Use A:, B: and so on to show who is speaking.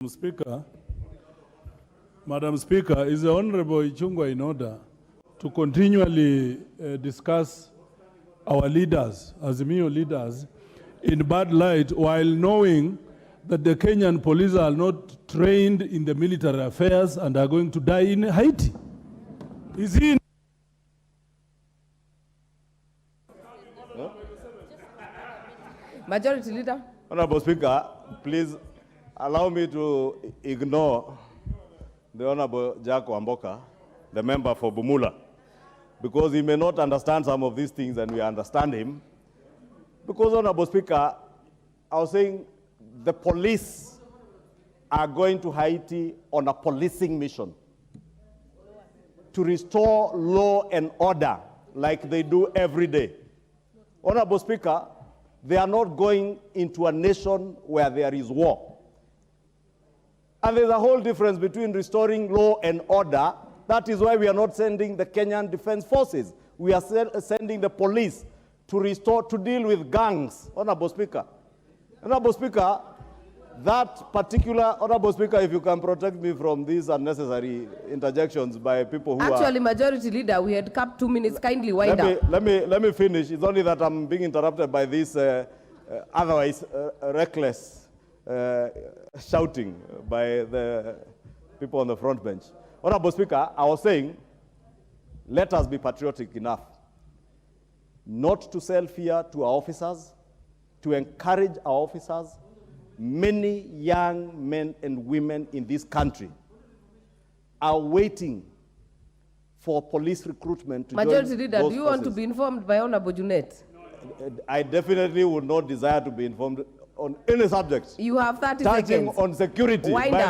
A: Madam Speaker, is the Honorable Ichungw'Ah in order to continually discuss our leaders, Azimio leaders, in bad light while knowing that the Kenyan police are not trained in the military affairs and are going to die in Haiti? Is he?
B: Majority Leader.
C: Honorable Speaker, please allow me to ignore the Honorable Jack Wamboka, the member for Bumula, because he may not understand some of these things and we understand him. Because, Honorable Speaker, I was saying the police are going to Haiti on a policing mission to restore law and order like they do every day. Honorable Speaker, they are not going into a nation where there is war. And there's a whole difference between restoring law and order. That is why we are not sending the Kenyan Defense Forces. We are sending the police to deal with gangs, Honorable Speaker. Honorable Speaker, that particular, Honorable Speaker, if you can protect me from these unnecessary interjections by people who
B: Actually, Majority Leader, we had capped 2 minutes. Kindly wind up.
C: Let me finish. It's only that I'm being interrupted by this otherwise reckless shouting by the people on the front bench. Honorable Speaker, I was saying, let us be patriotic enough not to sell fear to our officers, to encourage our officers. Many young men and women in this country are waiting for police recruitment to
B: Majority
C: join
B: Leader,
C: those
B: do you want
C: forces.
B: to be informed by Honorable Junet?
C: I definitely would not desire to be informed on any subject.
B: You have 30
C: touching
B: seconds.
C: on security.
B: Wind up.